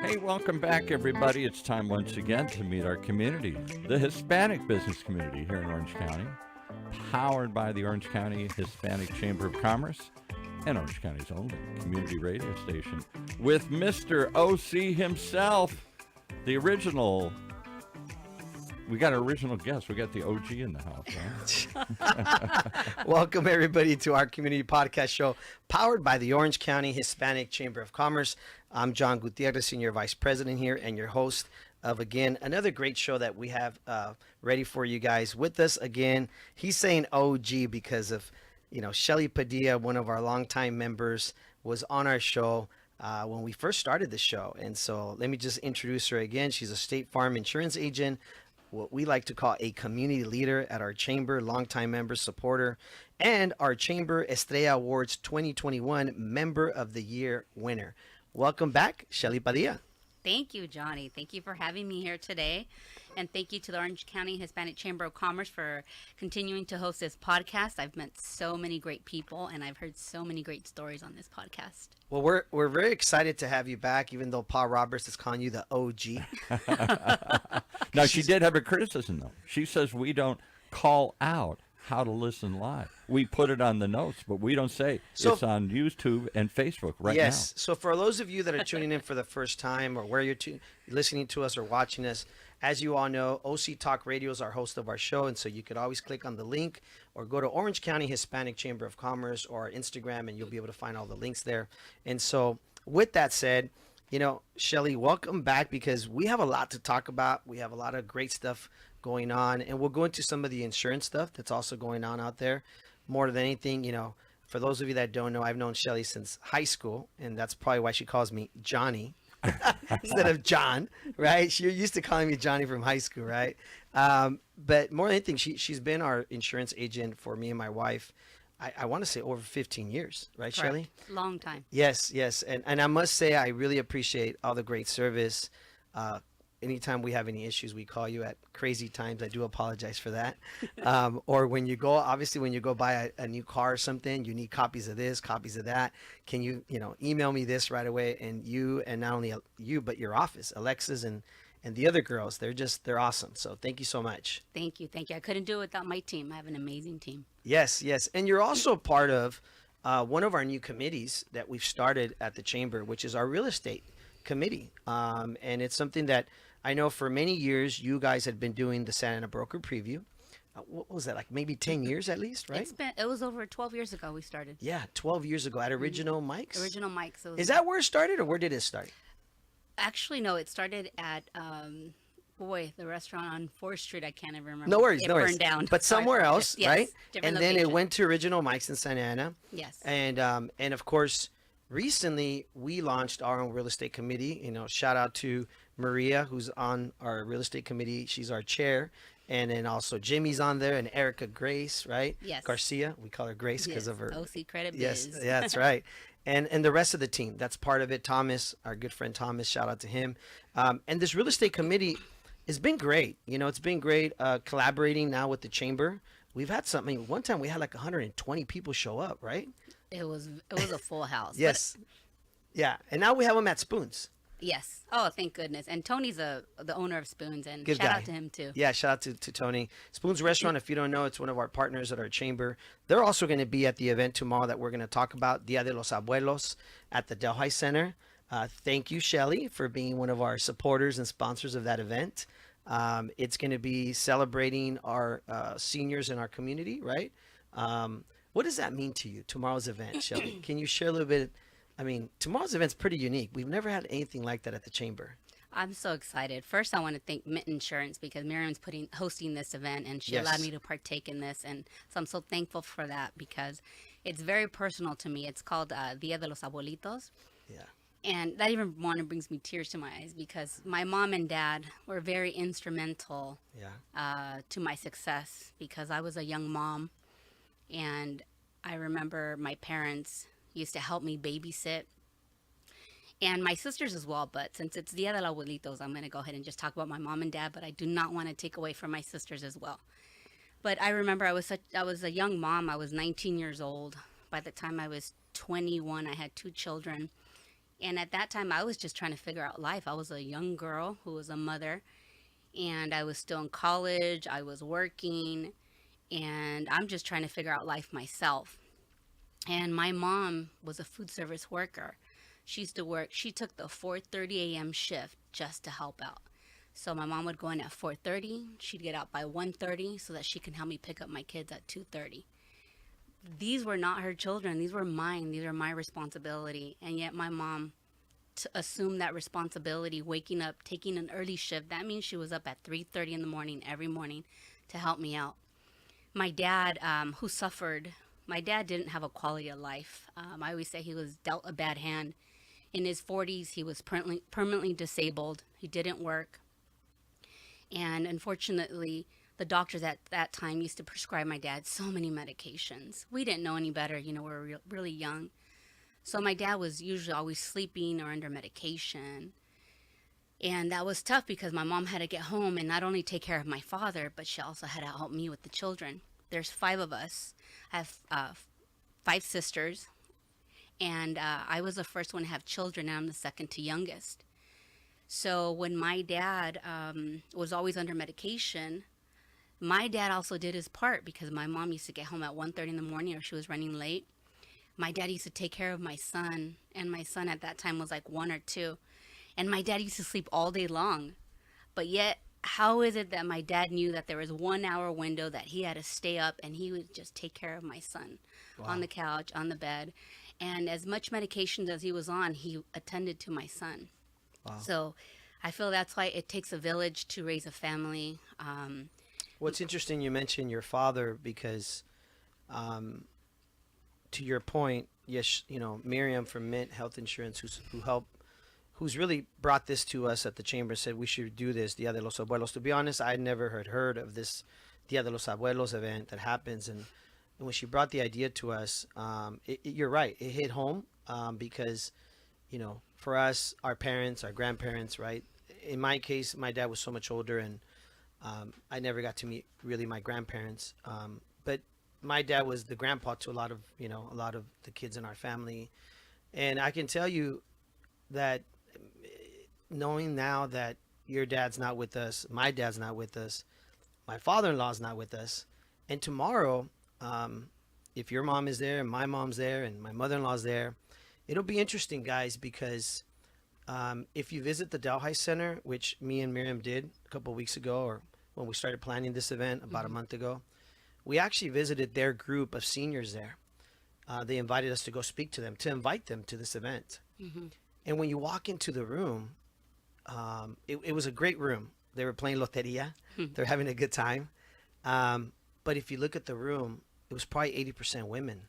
Hey, welcome back, everybody. It's time once again to meet our community, the Hispanic business community here in Orange County, powered by the Orange County Hispanic Chamber of Commerce and Orange County's only community radio station, with Mr. OC himself, the original. We got an original guest. We got the OG in the house. Right? Welcome, everybody, to our community podcast show powered by the Orange County Hispanic Chamber of Commerce. I'm John Gutierrez, Senior Vice President here, and your host of, again, another great show that we have ready for you guys. With us, again, he's saying OG because of, Shelly Padilla, one of our longtime members, was on our show when we first started the show. And so let me just introduce her again. She's a State Farm insurance agent, what we like to call a community leader at our chamber, longtime member, supporter, and our Chamber Estrella Awards 2021 Member of the Year winner. Welcome back, Shelly Padilla. Thank you, Johnny. Thank you for having me here today. And thank you to the Orange County Hispanic Chamber of Commerce for continuing to host this podcast. I've met so many great people, and I've heard so many great stories on this podcast. Well, we're very excited to have you back, even though Paul Roberts is calling you the OG. Now, she did have a criticism, though. She says we don't call out how to listen live. We put it on the notes, but we don't say it's on YouTube and Facebook right now. Yes. So for those of you that are tuning in for the first time, or where you're listening to us or watching us, as you all know, OC Talk Radio is our host of our show, and so you could always click on the link or go to Orange County Hispanic Chamber of Commerce or our Instagram, and you'll be able to find all the links there. And so with that said, Shelly, welcome back, because we have a lot to talk about. We have a lot of great stuff going on, and we'll go into some of the insurance stuff that's also going on out there. More than anything, for those of you that don't know, I've known Shelly since high school, and that's probably why she calls me Johnny instead of John, right? She used to calling me Johnny from high school, right? But more than anything, she's been our insurance agent for me and my wife. I want to say over 15 years, right, Correct. Shelly? Long time. Yes. And I must say, I really appreciate all the great service. Anytime we have any issues, we call you at crazy times. I do apologize for that. Or when you go buy a new car or something, you need copies of this, copies of that. Can you, email me this right away? And you, and not only you, but your office, Alexis and the other girls, they're awesome. So thank you so much. Thank you. I couldn't do it without my team. I have an amazing team. Yes. And you're also part of one of our new committees that we've started at the Chamber, which is our real estate committee. And it's something that I know for many years you guys had been doing the Santa Ana Broker Preview. What was that, like maybe 10 years at least, right? It was over 12 years ago we started. Yeah, 12 years ago at Original Mike's. Original Mike's. Is that where it started, or where did it start? Actually, no, it started at the restaurant on 4th Street. I can't even remember. No worries. It burned down. But somewhere else, yes, right? Different And then location. it went to Original Mike's in Santa Ana. Yes. And of course, recently we launched our own real estate committee. Shout out to Maria, who's on our real estate committee. She's our chair. And then also Jimmy's on there, and Erica Grace, right? Yes. Garcia. We call her Grace because of her OC Credit Yes, Biz. yeah, that's right. And the rest of the team, that's part of it. Thomas, our good friend Thomas, shout out to him. And this real estate committee has been great. It's been great collaborating now with the chamber. We've had something. One time we had like 120 people show up, right? It was a full house. Yes. Yeah. And now we have them at Spoons. Yes. Oh, thank goodness. And Tony's the owner of Spoons, and Good shout guy. out to him too. Yeah, shout out to Tony. Spoons Restaurant, if you don't know, it's one of our partners at our chamber. They're also going to be at the event tomorrow that we're going to talk about, Dia de los Abuelos, at the Delhi Center. Thank you, Shelly, for being one of our supporters and sponsors of that event. It's going to be celebrating our seniors in our community, right? What does that mean to you, tomorrow's event, Shelly? Can you share a little bit? I mean, tomorrow's event's pretty unique. We've never had anything like that at the chamber. I'm so excited. First, I want to thank Mint Insurance because Miriam's hosting this event, and she allowed me to partake in this. And so I'm so thankful for that because it's very personal to me. It's called Dia de los Abuelitos. Yeah. And that even brings me tears to my eyes because my mom and dad were very instrumental to my success because I was a young mom. And I remember my parents used to help me babysit. and my sisters as well. But since it's Dia de los Abuelitos, I'm going to go ahead and just talk about my mom and dad. But I do not want to take away from my sisters as well. But I remember I was a young mom. I was 19 years old. By the time I was 21, I had 2 children. And at that time, I was just trying to figure out life. I was a young girl who was a mother, and I was still in college. I was working, and I'm just trying to figure out life myself. And my mom was a food service worker. She used to work, she took the 4:30 a.m. shift just to help out. So my mom would go in at 4:30. She'd get out by 1:30 so that she can help me pick up my kids at 2:30. These were not her children. These were mine. These are my responsibility. And yet my mom assumed that responsibility, waking up, taking an early shift. That means she was up at 3:30 in the morning every morning to help me out. My dad, who suffered, my dad didn't have a quality of life. I always say he was dealt a bad hand. In his 40s, he was permanently disabled. He didn't work. And unfortunately, the doctors at that time used to prescribe my dad so many medications. We didn't know any better, we were really young. So my dad was usually always sleeping or under medication. And that was tough because my mom had to get home and not only take care of my father, but she also had to help me with the children. There's 5 of us. I have 5 sisters. And I was the first one to have children, and I'm the second to youngest. So when my dad was always under medication, my dad also did his part because my mom used to get home at 1:30 in the morning or she was running late. My dad used to take care of my son, and my son at that time was like 1 or 2. And my dad used to sleep all day long. But yet, how is it that my dad knew that there was 1 hour window that he had to stay up and he would just take care of my son on the couch, on the bed? And as much medications as he was on, he attended to my son. Wow. So I feel that's why it takes a village to raise a family. What's interesting, you mentioned your father because, to your point, yes, Miriam from Mint Health Insurance, who's really brought this to us at the chamber, said we should do this Dia de los Abuelos. To be honest, I never had heard of this Dia de los Abuelos event that happens, and when she brought the idea to us, you're right, it hit home because, for us, our parents, our grandparents, right? In my case, my dad was so much older, and I never got to meet really my grandparents. But my dad was the grandpa to a lot of the kids in our family. And I can tell you that knowing now that your dad's not with us, my dad's not with us, my father-in-law's not with us, and tomorrow, if your mom is there and my mom's there and my mother-in-law's there, it'll be interesting, guys, because if you visit the Delhi Center, which me and Miriam did a couple of weeks ago, or when we started planning this event about a month ago, we actually visited their group of seniors there. They invited us to go speak to them, to invite them to this event. Mm-hmm. And when you walk into the room, it was a great room. They were playing loteria. They're having a good time. But if you look at the room, it was probably 80% women,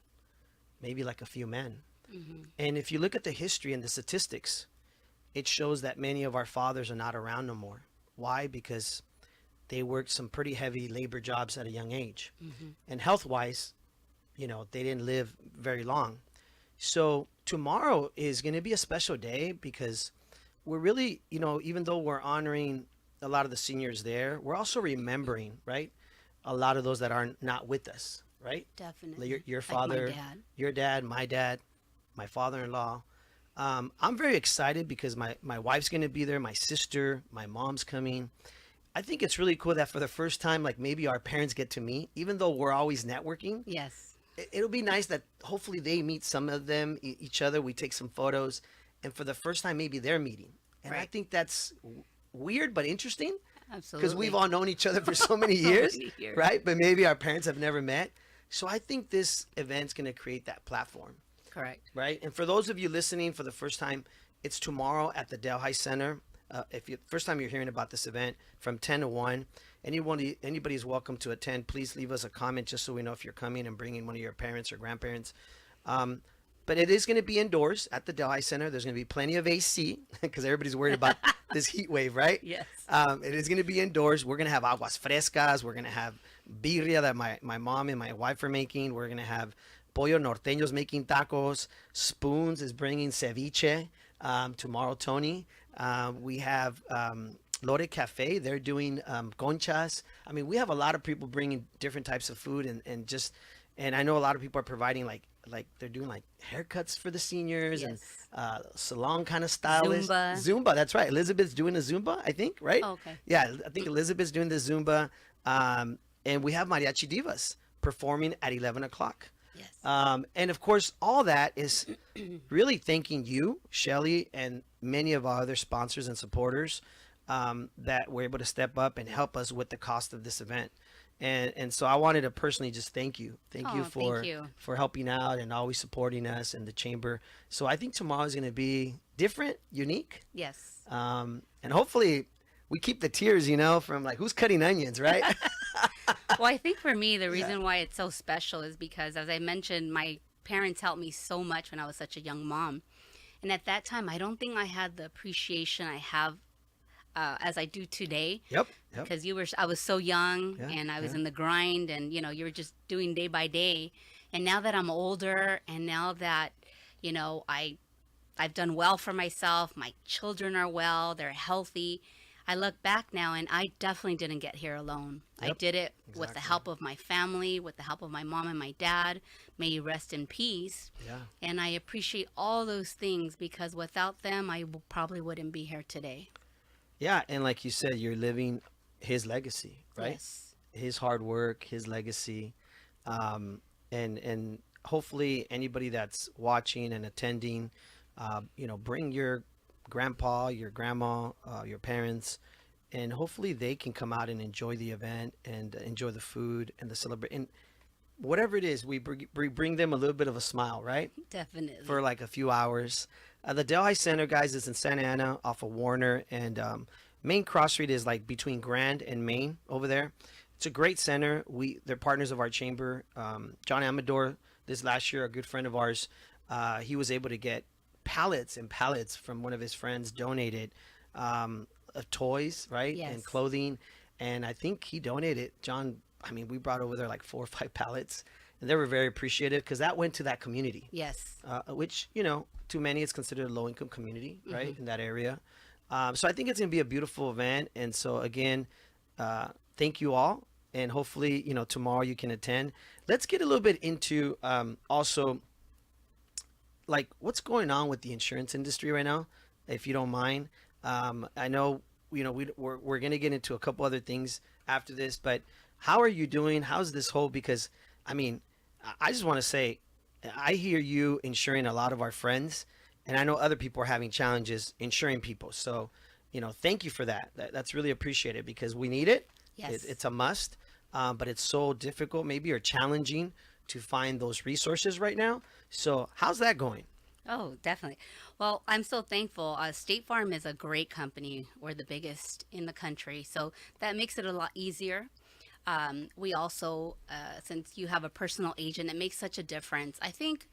maybe like a few men. Mm-hmm. And if you look at the history and the statistics, it shows that many of our fathers are not around no more. Why? Because they worked some pretty heavy labor jobs at a young age. Mm-hmm. And health-wise, they didn't live very long. So tomorrow is going to be a special day because we're really, even though we're honoring a lot of the seniors there, we're also remembering, right, a lot of those that are not with us, right? Definitely. Your father, like my dad. Your dad, my father-in-law. I'm very excited because my wife's going to be there, my sister, my mom's coming. I think it's really cool that for the first time, like maybe our parents get to meet, even though we're always networking. Yes. It'll be nice that hopefully they meet some of them, each other. We take some photos, and for the first time, maybe they're meeting. And right. I think that's weird but interesting. Absolutely. Because we've all known each other for so many years, right? But maybe our parents have never met. So I think this event's going to create that platform. Correct. Right? And for those of you listening for the first time, it's tomorrow at the Delhi Center. First time you're hearing about this event, from 10 to 1. Anybody's welcome to attend. Please leave us a comment just so we know if you're coming and bringing one of your parents or grandparents. But it is going to be indoors at the Delhi Center. There's going to be plenty of AC because everybody's worried about this heat wave, right? Yes. It is going to be indoors. We're going to have aguas frescas. We're going to have birria that my mom and my wife are making. We're going to have pollo norteños making tacos. Spoons is bringing ceviche. Tomorrow, Tony. We have Lore Cafe. They're doing conchas. I mean, we have a lot of people bringing different types of food and I know a lot of people are providing like they're doing like haircuts for the seniors Yes. and salon kind of stylists. Zumba. Zumba, that's right. Elizabeth's doing a Zumba, I think, right? Oh, okay. Yeah, I think Elizabeth's doing the Zumba. And we have Mariachi Divas performing at 11 o'clock. Yes. And of course, all that is really thanking you, Shelly, and many of our other sponsors and supporters that were able to step up and help us with the cost of this event. And so I wanted to personally just thank you. Thank you Oh, for thank you. for helping out and always supporting us and the chamber. So I think tomorrow is going to be different, unique, Yes. and hopefully we keep the tears, from like who's cutting onions, right? Well, I think for me, the reason why it's so special is because, as I mentioned, my parents helped me so much when I was such a young mom. And at that time, I don't think I had the appreciation I have as I do today. Yep. Because I was so young Yeah, and I was yeah. in the grind, and you were just doing day by day. And now that I'm older, and now that I've done well for myself, my children are well, they're healthy. I look back now, and I definitely didn't get here alone. I Yep, did it with the exactly. help of my family, with the help of my mom and my dad. May you rest in peace. Yeah. And I appreciate all those things, because without them, probably wouldn't be here today. Yeah, and like you said, you're living his legacy, right? Yes. His hard work, his legacy, and hopefully anybody that's watching and attending, bring your grandpa, your grandma, your parents, and hopefully they can come out and enjoy the event and enjoy the food and the celebration. And whatever it is, we bring them a little bit of a smile, right? Definitely. For like a few hours. The Delhi Center, guys, is in Santa Ana off of Warner, and Main Cross Street is like between Grand and Main over there. It's a great center. They're partners of our chamber. John Amador, this last year, a good friend of ours, he was able to get pallets and pallets from one of his friends donated of toys, right? Yes. And clothing. And I think he donated, John, I mean, we brought over there like 4 or 5 pallets, and they were very appreciative because that went to that community. Yes. Which, to many, it's considered a low-income community, right, Mm-hmm. in that area. So I think it's going to be a beautiful event. And so, again, thank you all. And hopefully, tomorrow you can attend. Let's get a little bit into also, like, what's going on with the insurance industry right now, if you don't mind. I know, we're going to get into a couple other things after this, but how are you doing? How's this whole, because, I mean, I just want to say, I hear you insuring a lot of our friends, and I know other people are having challenges insuring people. So, thank you for that. That's really appreciated because we need it. Yes. It's a must, but it's so difficult, maybe, or challenging to find those resources right now. So, how's that going? Oh, definitely. Well, I'm so thankful. State Farm is a great company. We're the biggest in the country. So that makes it a lot easier. We also, since you have a personal agent, it makes such a difference. I think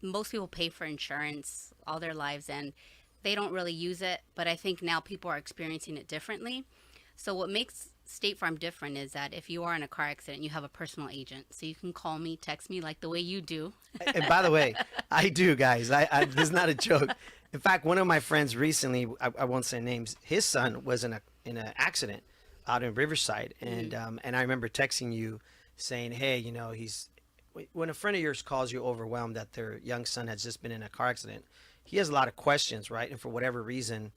most people pay for insurance all their lives and they don't really use it. But I think now people are experiencing it differently. So what makes State Farm different is that if you are in a car accident, you have a personal agent. So you can call me, text me like the way you do. And by the way, I do, guys. This is not a joke. In fact, one of my friends recently, I won't say names, his son was in an accident out in Riverside, and I remember texting you saying, hey, when a friend of yours calls you overwhelmed that their young son has just been in a car accident, he has a lot of questions, right? And for whatever reason,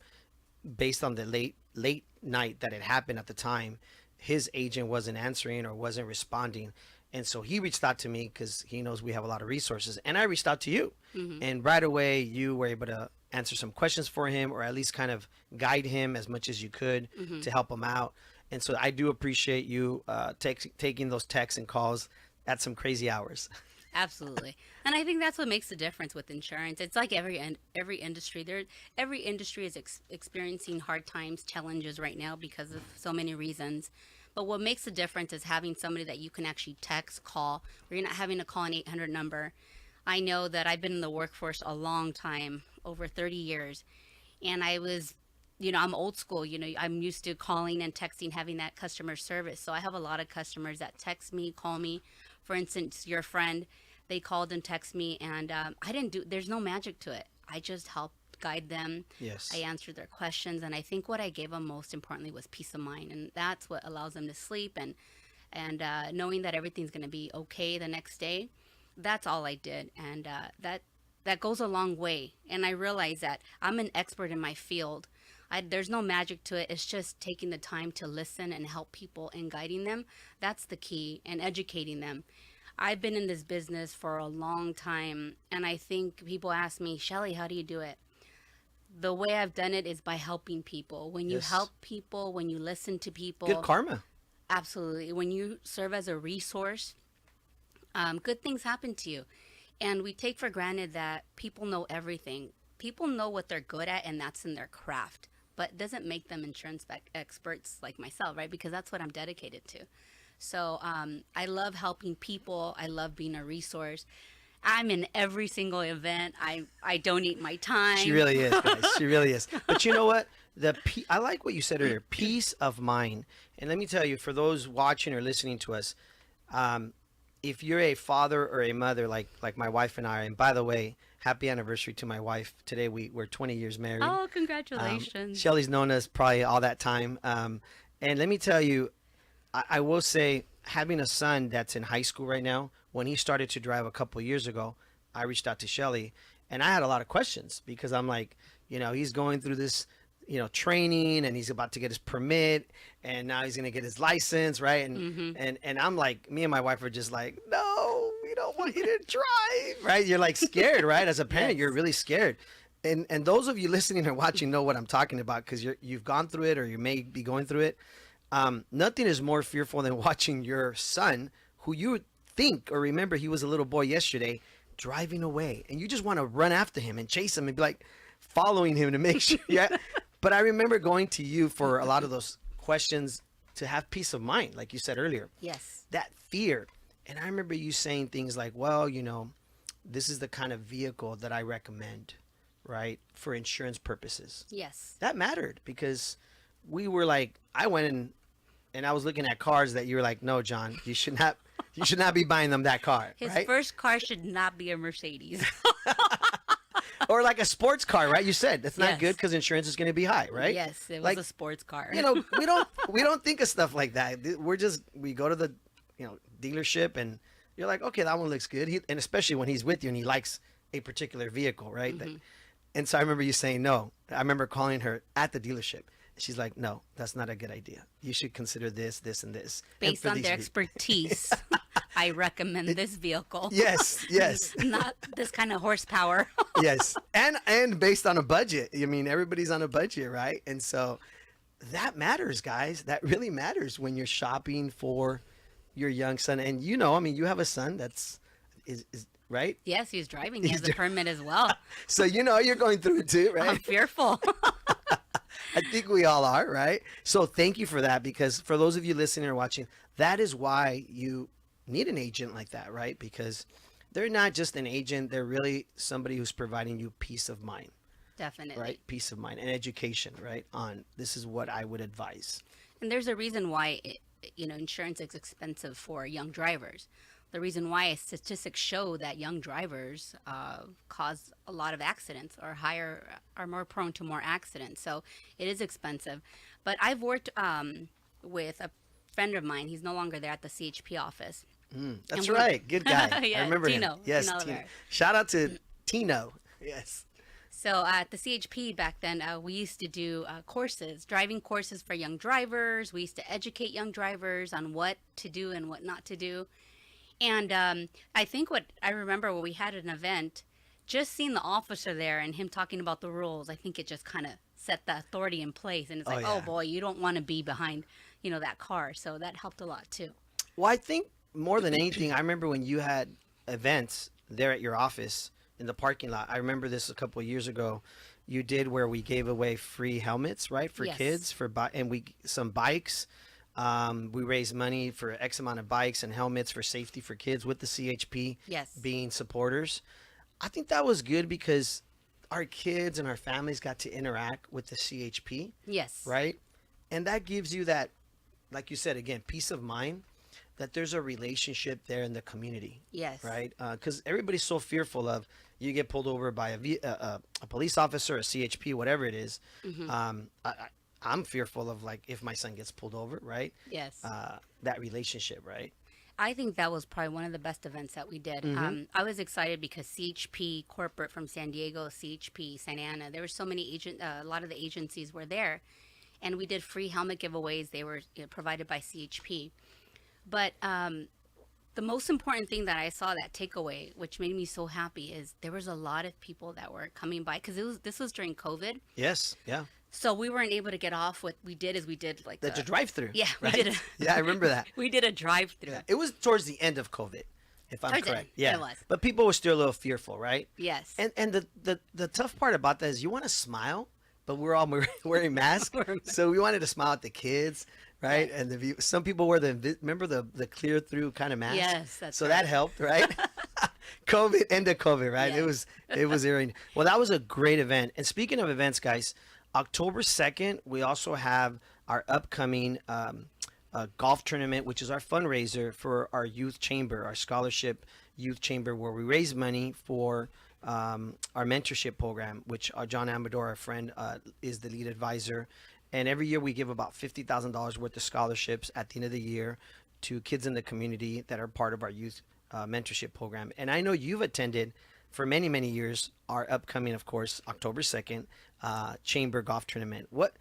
based on the late night that it happened at the time, his agent wasn't answering or wasn't responding. And so he reached out to me because he knows we have a lot of resources. And I reached out to you. And right away, you were able to answer some questions for him, or at least kind of guide him as much as you could to help him out. And so I do appreciate you taking those texts and calls at some crazy hours. Absolutely. And I think that's what makes the difference with insurance. It's like every industry. Every industry is experiencing hard times, challenges right now because of so many reasons. But what makes the difference is having somebody that you can actually text, call, where you're not having to call an 800 number. I know that I've been in the workforce a long time, over 30 years, and I was, I'm old school. I'm used to calling and texting, having that customer service. So I have a lot of customers that text me, call me. For instance, your friend, they called and texted me, and there's no magic to it. I just help helped guide them. Yes. I answered their questions, and I think what I gave them most importantly was peace of mind, and that's what allows them to sleep and knowing that everything's going to be okay the next day. That's all I did, and that goes a long way. And I realize that I'm an expert in my field. There's no magic to it. It's just taking the time to listen and help people and guiding them. That's the key, and educating them. I've been in this business for a long time, and I think people ask me, Shelly, how do you do it? The way I've done it is by helping people. When you Yes. help people, when you listen to people, Good karma. absolutely. When you serve as a resource, good things happen to you. And we take for granted that people know everything. People know what they're good at, and that's in their craft. But it doesn't make them insurance experts like myself, right? Because that's what I'm dedicated to. So I love helping people. I love being a resource. I'm in every single event. I donate my time. She really is, guys. She really is. But you know what? I like what you said earlier, peace of mind. And let me tell you, for those watching or listening to us, if you're a father or a mother like my wife and I, and by the way, happy anniversary to my wife. Today we're 20 years married. Oh, congratulations. Shelly's known us probably all that time. And let me tell you, I will say, having a son that's in high school right now, when he started to drive a couple of years ago, I reached out to Shelly, and I had a lot of questions because I'm like, he's going through this, training, and he's about to get his permit, and now he's going to get his license, right? And I'm like, me and my wife are just like, no, we don't want you to drive, right? You're like scared, right? As a parent, Yes. you're really scared. And those of you listening or watching know what I'm talking about because you've gone through it or you may be going through it. Nothing is more fearful than watching your son, who you think or remember he was a little boy yesterday, driving away, and you just want to run after him and chase him and be like following him to make sure. Yeah. But I remember going to you for a lot of those questions to have peace of mind, like you said earlier. Yes. That fear. And I remember you saying things like, well, this is the kind of vehicle that I recommend, right, for insurance purposes. Yes. That mattered because we were like, I went and I was looking at cars that you were like, no, John, you should not be buying them that car. His right? first car should not be a Mercedes. Or like a sports car, right? You said that's not Yes. good because insurance is going to be high, right? Yes, it was Like, a sports car. we don't think of stuff like that. We go to the dealership and you're like, okay, that one looks good. And especially when he's with you and he likes a particular vehicle, right? And so I remember you saying no. I remember calling her at the dealership. She's like, no, that's not a good idea. You should consider this, this, and this. And Based for on these their re- expertise, I recommend this vehicle. Yes, yes. Not this kind of horsepower. Yes, and based on a budget. I mean, everybody's on a budget, right? And so that matters, guys. That really matters when you're shopping for your young son. And I mean, you have a son that's is right. Yes, he's driving. He has a permit as well. So you're going through it too, right? I'm fearful. I think we all are, right? So thank you for that, because for those of you listening or watching, that is why you need an agent like that, right? Because they're not just an agent, they're really somebody who's providing you peace of mind, Definitely. right? Peace of mind and education, right? On this is what I would advise. And there's a reason why insurance is expensive for young drivers. The reason why is statistics show that young drivers cause a lot of accidents or are more prone to more accidents. So it is expensive. But I've worked with a friend of mine. He's no longer there at the CHP office. That's we're- right. Good guy. Yeah, I remember Tino. him. Yes, Tino Tino. Oliver. Shout out to Tino. Yes. So at the CHP back then, we used to do driving courses for young drivers. We used to educate young drivers on what to do and what not to do. And I think what I remember when we had an event, just seeing the officer there and him talking about the rules, I think it just kind of set the authority in place. And it's like, yeah. oh boy, you don't want to be behind, that car. So that helped a lot too. Well, I think more than anything, I remember when you had events there at your office in the parking lot. I remember this a couple of years ago. You did where we gave away free helmets, right, for Yes. kids, and some bikes. We raised money for X amount of bikes and helmets for safety for kids with the CHP Yes. being supporters. I think that was good because our kids and our families got to interact with the CHP, Yes. right? And that gives you that, like you said, again, peace of mind that there's a relationship there in the community, Yes. right? Because everybody's so fearful of, you get pulled over by a police officer, a CHP, whatever it is. I'm fearful of like if my son gets pulled over, right? Yes. That relationship, right? I think that was probably one of the best events that we did. I was excited because CHP corporate from San Diego, CHP Santa Ana, there were so many a lot of the agencies were there, and we did free helmet giveaways. They were provided by CHP. But the most important thing that I saw, that takeaway, which made me so happy, is there was a lot of people that were coming by because this was during COVID. Yes. Yeah. So we weren't able to get off. What we did like The drive-through. Yeah, right? we did. Yeah, I remember that. We did a drive-through. Yeah. It was towards the end of COVID, if I'm Towards the correct. end, Yeah, it was. But people were still a little fearful, right? Yes. And the tough part about that is you want to smile, but we're all wearing masks, so we wanted to smile at the kids, right? Yes. And some people wore remember the clear through kind of mask. Yes, that's so right. that helped, right? COVID, end of COVID, right? Yes. It was eerie. Well, that was a great event. And speaking of events, guys, October 2nd, we also have our upcoming golf tournament, which is our fundraiser for our youth chamber, our scholarship youth chamber, where we raise money for our mentorship program, which John Amador, our friend, is the lead advisor. And every year we give about $50,000 worth of scholarships at the end of the year to kids in the community that are part of our youth mentorship program. And I know you've attended for many, many years our upcoming, of course, October 2nd chamber golf tournament. What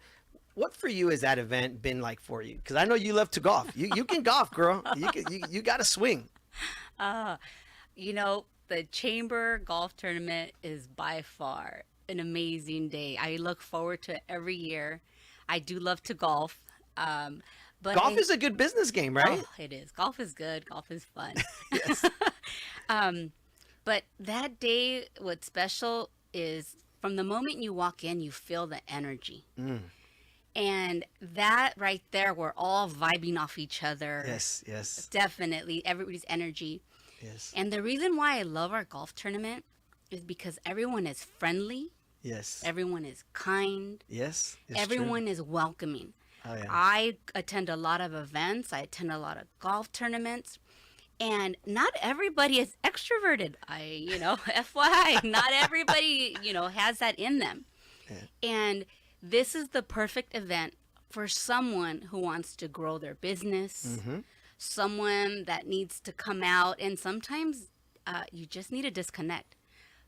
for you has that event been like for you? Because I know you love to golf. You can golf, girl. You got to swing. The chamber golf tournament is by far an amazing day. I look forward to it every year. I do love to golf. But Golf is a good business game, right? Oh, it is. Golf is good. Golf is fun. Yes. But that day, what's special is from the moment you walk in, you feel the energy. And that right there, we're all vibing off each other. Yes. Definitely. Everybody's energy. Yes. And the reason why I love our golf tournament is because everyone is friendly. Yes. Everyone is kind. Yes. It's Everyone true. is welcoming. Oh, yeah. I attend a lot of events. I attend a lot of golf tournaments. And not everybody is extroverted. FYI, not everybody, has that in them. Yeah. And this is the perfect event for someone who wants to grow their business, someone that needs to come out, and sometimes you just need to disconnect.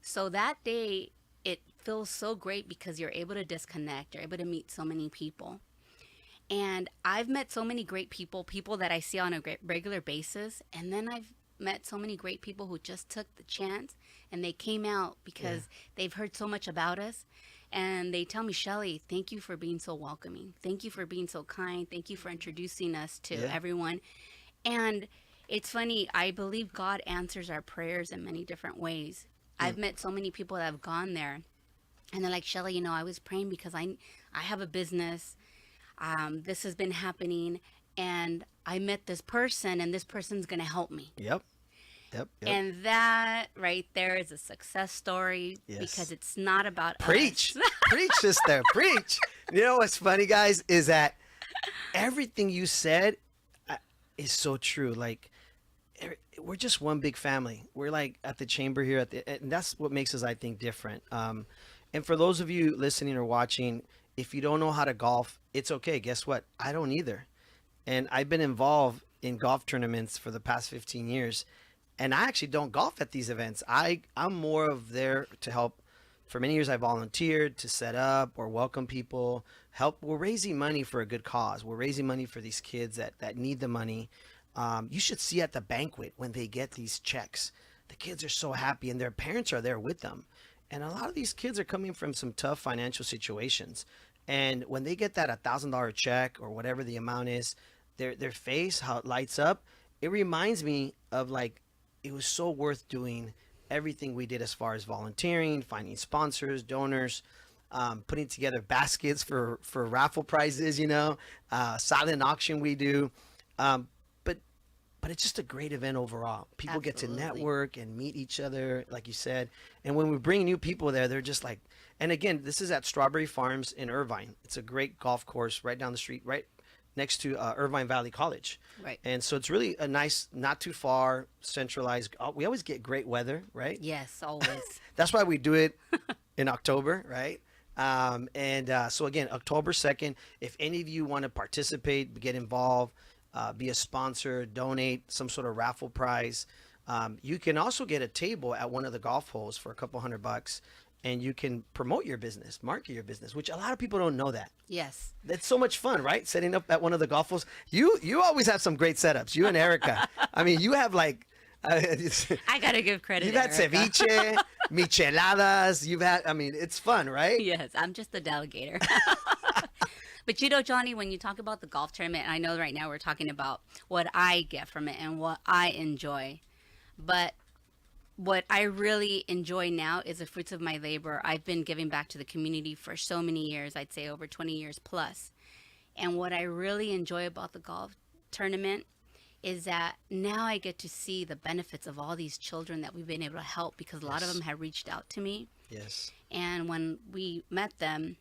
So that day, it feels so great because you're able to disconnect. You're able to meet so many people. And I've met so many great people that I see on a regular basis. And then I've met so many great people who just took the chance and they came out because they've heard so much about us. And they tell me, Shelly, thank you for being so welcoming. Thank you for being so kind. Thank you for introducing us to everyone. And it's funny, I believe God answers our prayers in many different ways. I've met so many people that have gone there and they're like, Shelly, I was praying because I have a business. This has been happening and I met this person and this person's going to help me. Yep. And that right there is a success story because it's not about Preach. us. Preach, sister. Preach. You know what's funny, guys, is that everything you said is so true. Like, we're just one big family. We're like at the chamber here and that's what makes us, I think, different. And for those of you listening or watching, if you don't know how to golf, it's okay. Guess what? I don't either. And I've been involved in golf tournaments for the past 15 years. And I actually don't golf at these events. I'm more of there to help. For many years, I volunteered to set up or welcome people, help. We're raising money for a good cause. We're raising money for these kids that need the money. You should see at the banquet when they get these checks. The kids are so happy and their parents are there with them. And a lot of these kids are coming from some tough financial situations. And when they get that $1,000 check or whatever the amount is, their face, how it lights up, it reminds me of like, it was so worth doing everything we did as far as volunteering, finding sponsors, donors, putting together baskets for raffle prizes, silent auction we do. But it's just a great event overall. People get to network and meet each other, like you said. And when we bring new people there, they're just like, and again, this is at Strawberry Farms in Irvine. It's a great golf course right down the street, right, next to Irvine Valley College. Right. And so it's really a nice, not too far, centralized. We always get great weather, right? Yes, always. That's why we do it in October, right? So again, October 2nd, if any of you want to participate, get involved, be a sponsor, donate some sort of raffle prize, you can also get a table at one of the golf holes for a couple $100, and you can promote your business, market your business, which a lot of people don't know that. Yes. That's so much fun, right? Setting up at one of the golf holes. You always have some great setups. You and Erica. I mean, you have like I gotta give credit. you've had Erica. ceviche, micheladas. You've had. I mean, it's fun, right? Yes, I'm just the delegator. But Johnny, when you talk about the golf tournament, and I know right now we're talking about what I get from it and what I enjoy. But what I really enjoy now is the fruits of my labor. I've been giving back to the community for so many years, I'd say over 20 years plus. And what I really enjoy about the golf tournament is that now I get to see the benefits of all these children that we've been able to help, because a lot of them have reached out to me. Yes. And when we met them,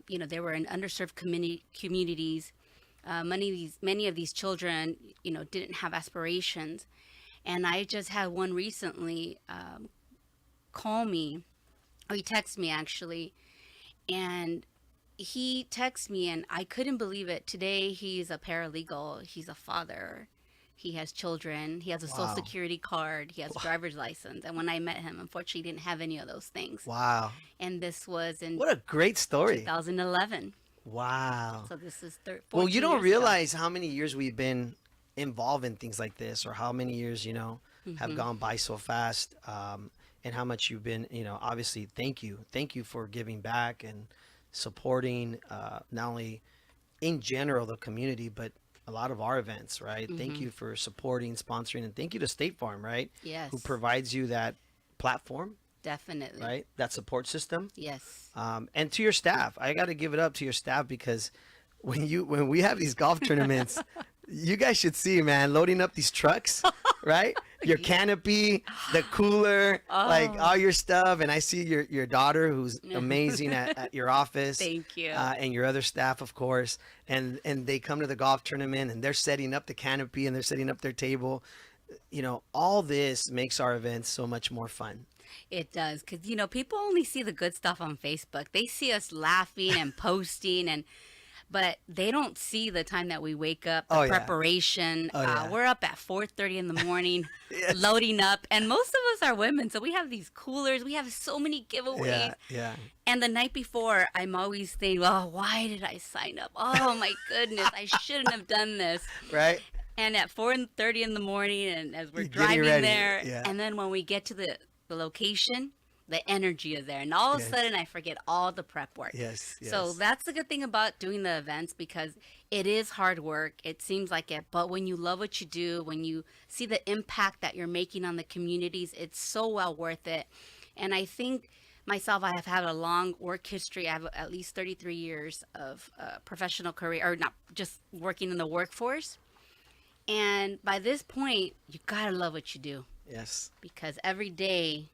they were in underserved communities. Many of these children, didn't have aspirations. And I just had one recently call me, or he texted me actually, and he texted me and I couldn't believe it. Today he's a paralegal, he's a father, he has children, he has a Wow. social security card, he has a driver's license. And when I met him, unfortunately, he didn't have any of those things. Wow. And this was in What a great story. 2011. Wow. So this is 14 Well, you don't years ago. realize how many years we've been involved in things like this, or how many years, have gone by so fast, and how much you've been, obviously, thank you for giving back and supporting, not only in general the community, but a lot of our events, right? Thank you for supporting, sponsoring, and thank you to State Farm, right? Yes. Who provides you that platform, Definitely. right? That support system. Yes. And to your staff, I got to give it up to your staff, because when we have these golf tournaments, you guys should see, man, loading up these trucks, right? Your canopy, the cooler, like all your stuff. And I see your daughter, who's amazing at your office. Thank you. And your other staff, of course. And they come to the golf tournament and they're setting up the canopy and they're setting up their table. All this makes our events so much more fun. It does, because people only see the good stuff on Facebook. They see us laughing and posting, but they don't see the time that we wake up, the preparation. Yeah. We're up at 4:30 in the morning, Yes. loading up, and most of us are women, so we have these coolers. We have so many giveaways. Yeah. And the night before, I'm always thinking, "Oh, why did I sign up? Oh my goodness, I shouldn't have done this." Right? And at 4:30 in the morning, and as we're You're getting driving ready. there, Yeah. and then when we get to the location, the energy is there, and all of a Yes. sudden I forget all the prep work. Yes. So that's the good thing about doing the events, because it is hard work. It seems like it, but when you love what you do, when you see the impact that you're making on the communities, it's so well worth it. And I think myself, I have had a long work history. I have at least 33 years of professional career, or not just working in the workforce. And by this point, you gotta love what you do, Yes. because every day,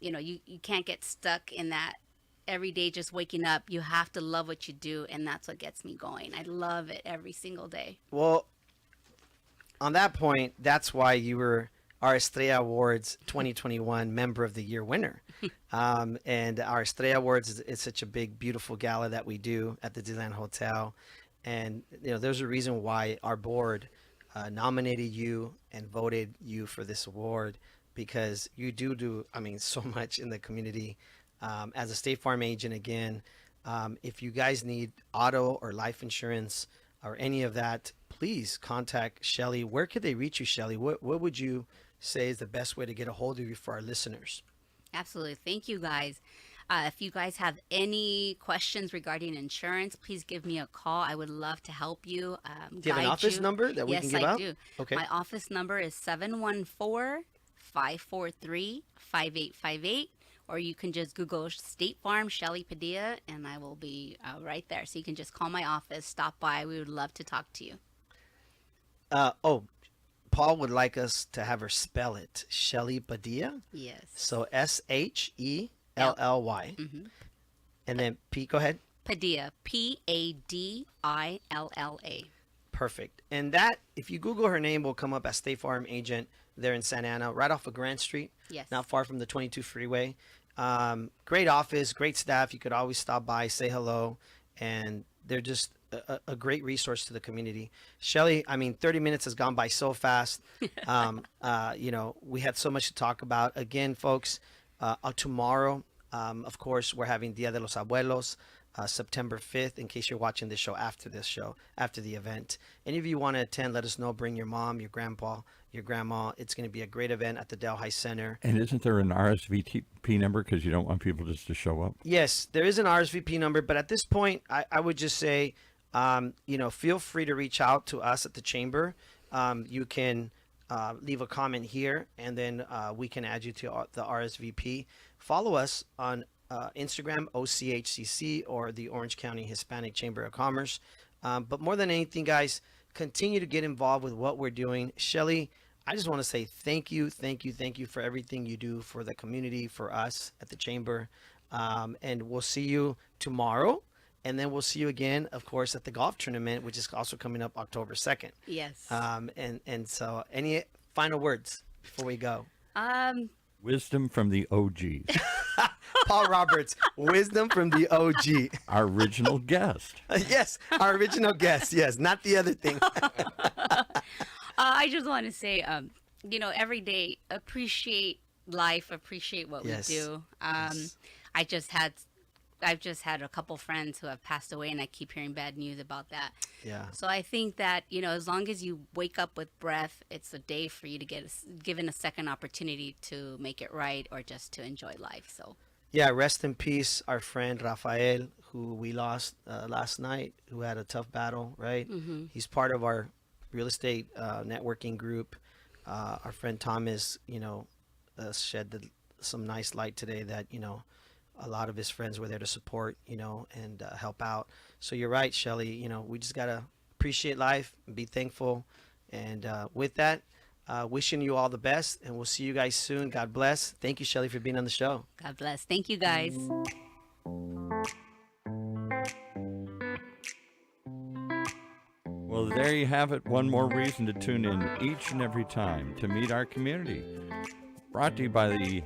you can't get stuck in that every day just waking up. You have to love what you do, and that's what gets me going. I love it every single day. Well, on that point, that's why you were our Estrella Awards 2021 Member of the Year winner. And our Estrella Awards is such a big, beautiful gala that we do at the Disneyland Hotel. And, there's a reason why our board nominated you and voted you for this award, because you do, so much in the community. As a State Farm agent, again, if you guys need auto or life insurance or any of that, please contact Shelly. Where could they reach you, Shelly? What would you say is the best way to get a hold of you for our listeners? Absolutely. Thank you, guys. If you guys have any questions regarding insurance, please give me a call. I would love to help you. Do you have an office number that we can give out? Yes, I do. Okay. My office number is 714-543-5858, or you can just Google State Farm Shelly Padilla, and I will be right there. So you can just call my office, stop by. We would love to talk to you. Paul would like us to have her spell it. Shelly Padilla. Yes. So Shelly. Mm-hmm. And then Pete, go ahead. Padilla, Padilla. Perfect. And that, if you Google her name, will come up as State Farm agent there in Santa Ana, right off of Grant Street. Yes. Not far from the 22 freeway. Great office, great staff. You could always stop by, say hello, and they're just a great resource to the community. Shelly, I mean, 30 minutes has gone by so fast. You know, we had so much to talk about. Again, folks, tomorrow, of course, we're having Dia de los Abuelos, September 5th, in case you're watching this show, after the event. Any of you want to attend, let us know. Bring your mom, your grandpa, your grandma. It's going to be a great event at the Delhi Center. And isn't there an RSVP number because you don't want people just to show up? Yes, there is an RSVP number, but at this point, I would just say, you know, feel free to reach out to us at the chamber. You can leave a comment here, and then we can add you to the RSVP. Follow us on Instagram, OCHCC, or the Orange County Hispanic Chamber of Commerce. But more than anything, guys, continue to get involved with what we're doing. Shelly, I just want to say thank you for everything you do for the community, for us at the chamber. And we'll see you tomorrow. And then we'll see you again, of course, at the golf tournament, which is also coming up October 2nd. Yes. And so any final words before we go? Wisdom from the OGs. Paul Roberts, wisdom from the OG. Our original guest. Yes, our original guest. Yes, not the other thing. I just want to say, you know, every day, appreciate life, appreciate what Yes. we do. Yes. I've just had a couple friends who have passed away, and I keep hearing bad news about that. Yeah. So I think that, you know, as long as you wake up with breath, it's a day for you to get given a second opportunity to make it right or just to enjoy life. So Yeah, rest in peace, our friend Rafael, who we lost last night, who had a tough battle, right? He's part of our real estate networking group. Our friend Thomas, you know, shed some nice light today that, you know, a lot of his friends were there to support, you know, and help out. So you're right, Shelly. You know, we just got to appreciate life and be thankful. And with that, wishing you all the best, and we'll see you guys soon. God bless. Thank you, Shelly, for being on the show. God bless. Thank you, guys. Well, there you have it. One more reason to tune in each and every time to meet our community. Brought to you by the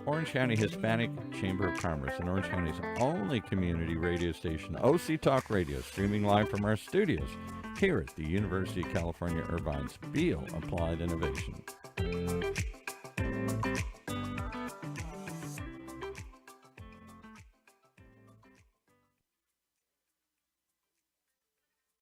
Orange County Hispanic Chamber of Commerce and Orange County's only community radio station, OC Talk Radio, streaming live from our studios here at the University of California, Irvine's Beale Applied Innovation.